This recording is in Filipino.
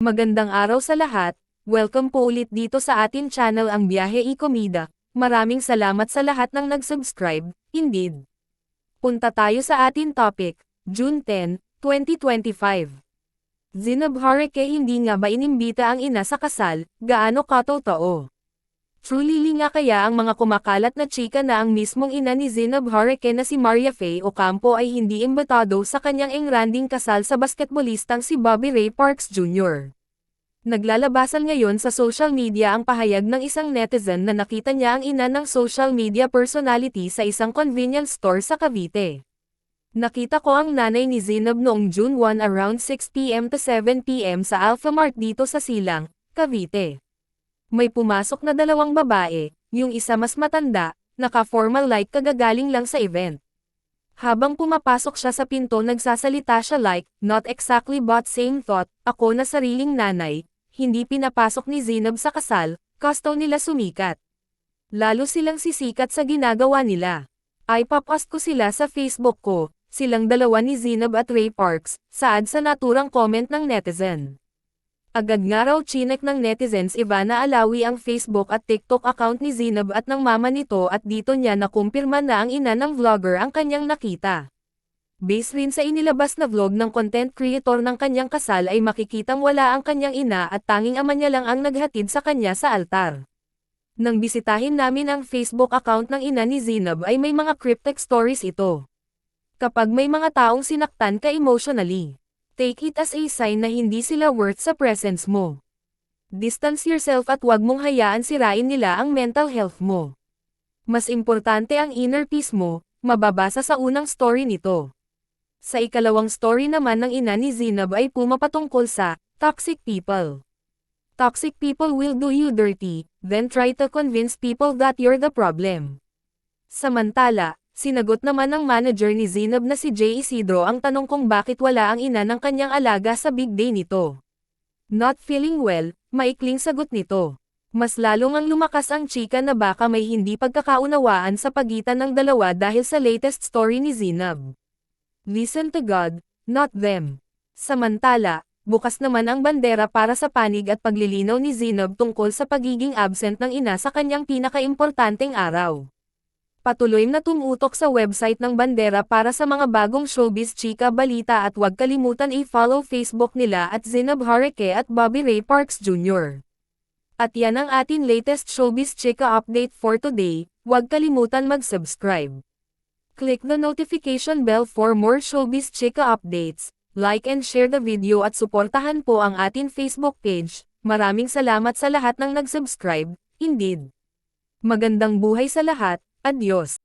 Magandang araw sa lahat, welcome po ulit dito sa atin channel ang Biyahe y Komida. Maraming salamat sa lahat ng nag-subscribe, indeed. Punta tayo sa atin topic, June 10, 2025. Zenob Hareke hindi nga ba inimbita ang ina sa kasal, gaano katotoo? Truly nga kaya ang mga kumakalat na chika na ang mismong ina ni Zenob Hareke na si Maria Faye Ocampo ay hindi imbitado sa kanyang engranding kasal sa basketbolistang si Bobby Ray Parks Jr. Naglalabasan ngayon sa social media ang pahayag ng isang netizen na nakita niya ang ina ng social media personality sa isang convenience store sa Cavite. Nakita ko ang nanay ni Zenob noong June 1 around 6 p.m. to 7 p.m. sa Alphamart dito sa Silang, Cavite. May pumasok na dalawang babae, yung isa mas matanda, naka-formal like kagagaling lang sa event. Habang pumapasok siya sa pinto nagsasalita siya like, not exactly but same thought, ako na sariling nanay, hindi pinapasok ni Zenob sa kasal, gusto nila sumikat. Lalo silang sisikat sa ginagawa nila. Ay papost ko sila sa Facebook ko, silang dalawa ni Zenob at Ray Parks, saad sa naturang comment ng netizen. Agad nga raw chinek ng netizens Ivana Alawi ang Facebook at TikTok account ni Zenob at ng mama nito at dito niya nakumpirma na ang ina ng vlogger ang kanyang nakita. Base rin sa inilabas na vlog ng content creator ng kanyang kasal ay makikitang wala ang kanyang ina at tanging ama niya lang ang naghatid sa kanya sa altar. Nang bisitahin namin ang Facebook account ng ina ni Zenob ay may mga cryptic stories ito. Kapag may mga taong sinaktan ka emotionally, take it as a sign na hindi sila worth sa presence mo. Distance yourself at wag mong hayaan sirain nila ang mental health mo. Mas importante ang inner peace mo, mababasa sa unang story nito. Sa ikalawang story naman ng ina ni Zenob ay pumapatungkol sa toxic people. Toxic people will do you dirty, then try to convince people that you're the problem. Samantala, sinagot naman ng manager ni Zenob na si Jay Isidro ang tanong kung bakit wala ang ina ng kanyang alaga sa big day nito. Not feeling well, maikling sagot nito. Mas lalo ngang lumakas ang chika na baka may hindi pagkakaunawaan sa pagitan ng dalawa dahil sa latest story ni Zenob. Listen to God, not them. Samantala, bukas naman ang bandera para sa panig at paglilinaw ni Zenob tungkol sa pagiging absent ng ina sa kanyang pinakaimportanteng araw. Patuloy na tumutok sa website ng Bandera para sa mga bagong showbiz chika balita at huwag kalimutan i-follow Facebook nila at Zenob Hareke at Bobby Ray Parks Jr. At yan ang atin latest showbiz chika update for today, huwag kalimutan mag-subscribe. Click the notification bell for more showbiz chika updates, like and share the video at suportahan po ang atin Facebook page. Maraming salamat sa lahat ng nag-subscribe, indeed. Magandang buhay sa lahat. Adios.